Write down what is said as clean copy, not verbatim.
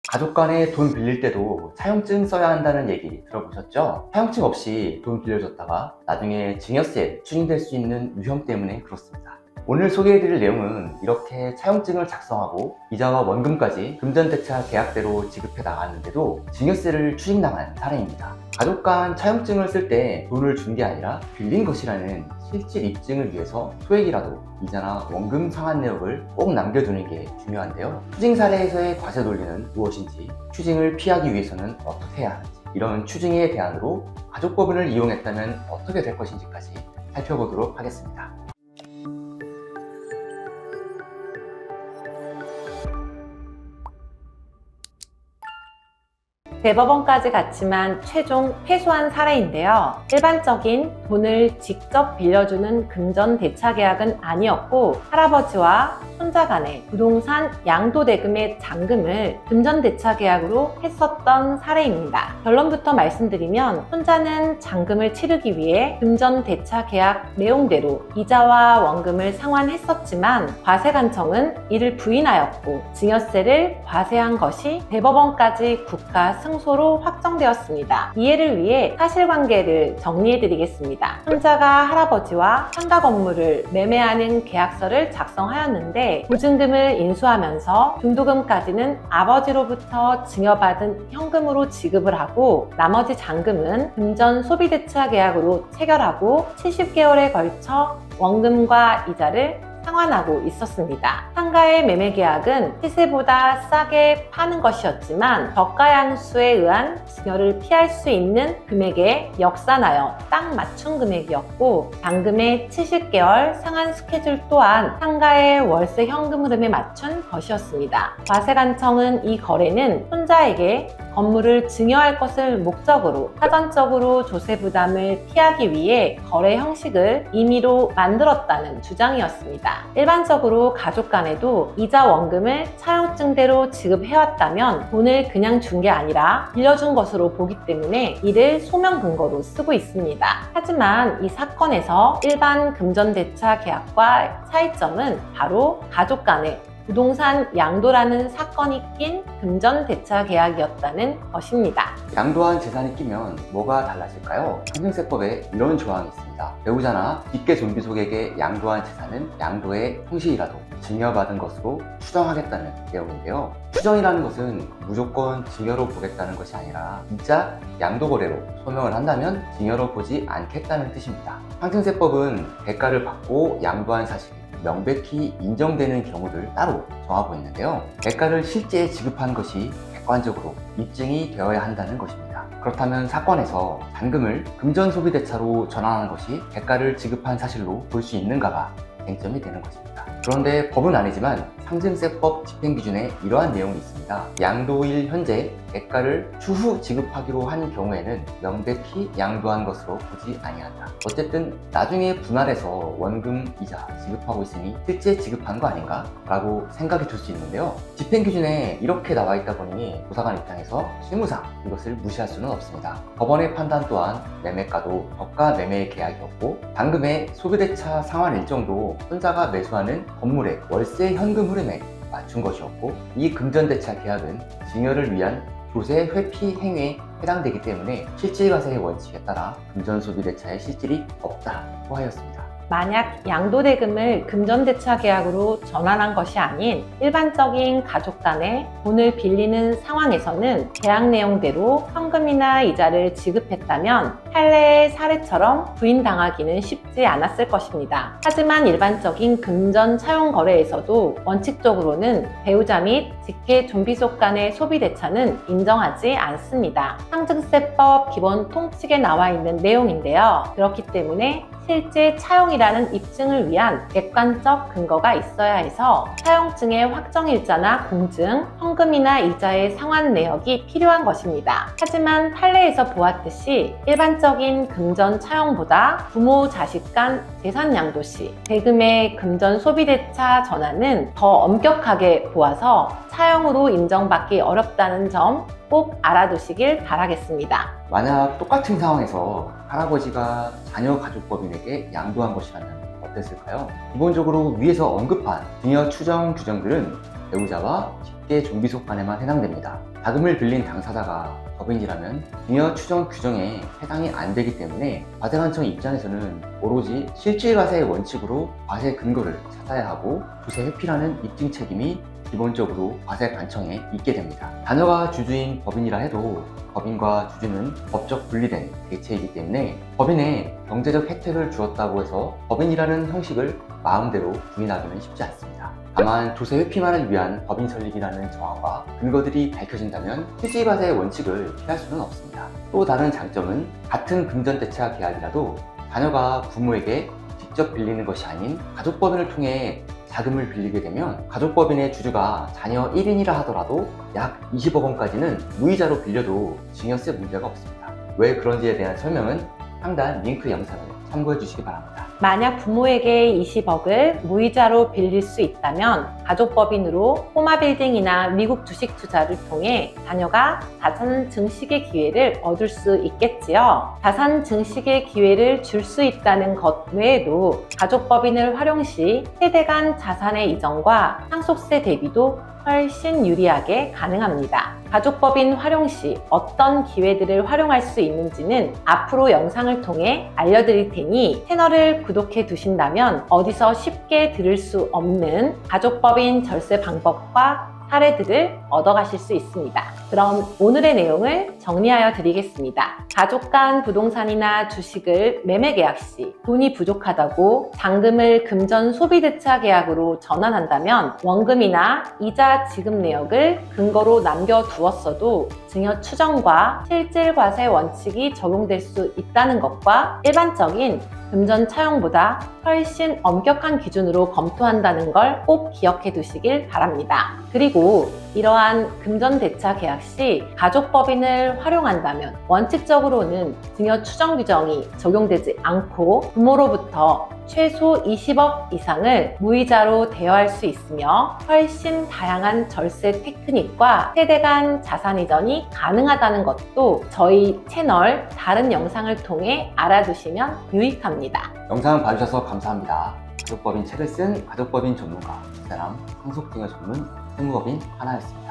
가족 간에 돈 빌릴 때도 차용증 써야 한다는 얘기 들어보셨죠? 차용증 없이 돈 빌려줬다가 나중에 증여세 추징될 수 있는 위험 때문에 그렇습니다. 오늘 소개해드릴 내용은 이렇게 차용증을 작성하고 이자와 원금까지 금전대차 계약대로 지급해 나갔는데도 증여세를 추징당한 사례입니다. 가족 간 차용증을 쓸 때 돈을 준 게 아니라 빌린 것이라는 실질 입증을 위해서 소액이라도 이자나 원금 상환 내역을 꼭 남겨두는 게 중요한데요. 추징 사례에서의 과세 논리는 무엇인지, 추징을 피하기 위해서는 어떻게 해야 하는지, 이런 추징의 대안으로 가족법인을 이용했다면 어떻게 될 것인지까지 살펴보도록 하겠습니다. 대법원까지 갔지만 최종 패소한 사례인데요. 일반적인 돈을 직접 빌려주는 금전대차 계약은 아니었고 할아버지와 손자 간의 부동산 양도대금의 잔금을 금전대차 계약으로 했었던 사례입니다. 결론부터 말씀드리면 손자는 잔금을 치르기 위해 금전대차 계약 내용대로 이자와 원금을 상환했었지만 과세관청은 이를 부인하였고 증여세를 과세한 것이 대법원까지 국가 승소로 확정되었습니다. 이해를 위해 사실관계를 정리해드리겠습니다. 손자가 할아버지와 상가 건물을 매매하는 계약서를 작성하였는데 보증금을 인수하면서 중도금까지는 아버지로부터 증여받은 현금으로 지급을 하고 나머지 잔금은 금전 소비대차 계약으로 체결하고 70개월에 걸쳐 원금과 이자를 상환하고 있었습니다. 상가의 매매 계약은 시세보다 싸게 파는 것이었지만 저가양수에 의한 증여를 피할 수 있는 금액에 역산하여 딱 맞춘 금액이었고 잔금의 70개월 상환 스케줄 또한 상가의 월세 현금 흐름에 맞춘 것이었습니다. 과세관청은 이 거래는 손자에게 건물을 증여할 것을 목적으로 사전적으로 조세 부담을 피하기 위해 거래 형식을 임의로 만들었다는 주장이었습니다. 일반적으로 가족 간에도 이자 원금을 차용증대로 지급해왔다면 돈을 그냥 준 게 아니라 빌려준 것으로 보기 때문에 이를 소명 근거로 쓰고 있습니다. 하지만 이 사건에서 일반 금전대차 계약과 차이점은 바로 가족 간의 부동산 양도라는 사건이 낀 금전대차 계약이었다는 것입니다. 양도한 재산이 끼면 뭐가 달라질까요? 상생세법에 이런 조항이 있습니다. 배우자나 직계 존비속에게 양도한 재산은 양도의 형식이라도 증여받은 것으로 추정하겠다는 내용인데요. 추정이라는 것은 무조건 증여로 보겠다는 것이 아니라 진짜 양도거래로 소명을 한다면 증여로 보지 않겠다는 뜻입니다. 상생세법은 대가를 받고 양도한 사실이 명백히 인정되는 경우를 따로 정하고 있는데요. 대가를 실제 지급한 것이 객관적으로 입증이 되어야 한다는 것입니다. 그렇다면 사건에서 잔금을 금전소비대차로 전환하는 것이 대가를 지급한 사실로 볼 수 있는가가 쟁점이 되는 것입니다. 그런데 법은 아니지만 상증세법 집행기준에 이러한 내용이 있습니다. 양도일 현재 대가를 추후 지급하기로 한 경우에는 명백히 양도한 것으로 보지 아니한다. 어쨌든 나중에 분할해서 원금 이자 지급하고 있으니 실제 지급한 거 아닌가? 라고 생각이 들 수 있는데요. 집행기준에 이렇게 나와 있다 보니 보사관 입장에서 실무상 이것을 무시할 수는 없습니다. 법원의 판단 또한 매매가도 저가 매매 계약이었고 잔금의 소비대차 상환 일정도 손자가 매수하는 건물의 월세 현금 흐름에 맞춘 것이었고 이 금전대차 계약은 증여를 위한 조세 회피 행위에 해당되기 때문에 실질과세의 원칙에 따라 금전소비대차의 실질이 없다고 하였습니다. 만약 양도대금을 금전대차 계약으로 전환한 것이 아닌 일반적인 가족 간에 돈을 빌리는 상황에서는 계약 내용대로 현금이나 이자를 지급했다면 판례의 사례처럼 부인당하기는 쉽지 않았을 것입니다. 하지만 일반적인 금전 차용 거래에서도 원칙적으로는 배우자 및 직계 존비속 간의 소비대차는 인정하지 않습니다. 상증세법 기본 통칙에 나와 있는 내용인데요. 그렇기 때문에 실제 차용이라는 입증을 위한 객관적 근거가 있어야 해서 차용증의 확정일자나 공증, 현금이나 이자의 상환 내역이 필요한 것입니다. 하지만 판례에서 보았듯이 일반적인 금전 차용보다 부모 자식 간 재산 양도 시 대금의 금전 소비대차 전환은 더 엄격하게 보아서 차용으로 인정받기 어렵다는 점 꼭 알아두시길 바라겠습니다. 만약 똑같은 상황에서 할아버지가 자녀 가족법인에게 양도한 것이라면 어땠을까요? 기본적으로 위에서 언급한 증여 추정 규정들은 배우자와 직계 좀비 속반에만 해당됩니다. 자금을 빌린 당사자가 법인이라면 증여 추정 규정에 해당이 안 되기 때문에 과세관청 입장에서는 오로지 실질과세의 원칙으로 과세 근거를 찾아야 하고 조세 회피라는 입증 책임이 기본적으로 과세관청에 있게 됩니다. 자녀가 주주인 법인이라 해도 법인과 주주는 법적 분리된 객체이기 때문에 법인에 경제적 혜택을 주었다고 해서 법인이라는 형식을 마음대로 부인하기는 쉽지 않습니다. 다만 조세 회피만을 위한 법인 설립이라는 정황과 근거들이 밝혀진다면 실질과세의 원칙을 피할 수는 없습니다. 또 다른 장점은 같은 금전대차 계약이라도 자녀가 부모에게 직접 빌리는 것이 아닌 가족법인을 통해 자금을 빌리게 되면 가족법인의 주주가 자녀 1인이라 하더라도 약 20억 원까지는 무이자로 빌려도 증여세 문제가 없습니다. 왜 그런지에 대한 설명은 상단 링크 영상을 참고해 주시기 바랍니다. 만약 부모에게 20억을 무이자로 빌릴 수 있다면 가족법인으로 꼬마빌딩이나 미국 주식 투자를 통해 자녀가 자산 증식의 기회를 얻을 수 있겠지요. 자산 증식의 기회를 줄 수 있다는 것 외에도 가족법인을 활용 시 세대 간 자산의 이전과 상속세 대비도 훨씬 유리하게 가능합니다. 가족법인 활용 시 어떤 기회들을 활용할 수 있는지는 앞으로 영상을 통해 알려드릴 테니 채널을 구독해 두신다면 어디서 쉽게 들을 수 없는 가족법인 절세 방법과 사례들을 얻어가실 수 있습니다. 그럼 오늘의 내용을 정리하여 드리겠습니다. 가족 간 부동산이나 주식을 매매 계약 시 돈이 부족하다고 잔금을 금전 소비대차 계약으로 전환한다면 원금이나 이자 지급 내역을 근거로 남겨두었어도 증여 추정과 실질과세 원칙이 적용될 수 있다는 것과 일반적인 금전 차용보다 훨씬 엄격한 기준으로 검토한다는 걸 꼭 기억해 두시길 바랍니다. 그리고 이러한 금전대차 계약 시 가족법인을 활용한다면 원칙적으로는 증여 추정 규정이 적용되지 않고 부모로부터 최소 20억 이상을 무이자로 대여할 수 있으며 훨씬 다양한 절세 테크닉과 세대 간 자산 이전이 가능하다는 것도 저희 채널 다른 영상을 통해 알아두시면 유익합니다. 영상 봐주셔서 감사합니다. 가족법인 책을 쓴 가족법인 전문가, 이 사람 상속증여 전문 세무법인 하나였습니다.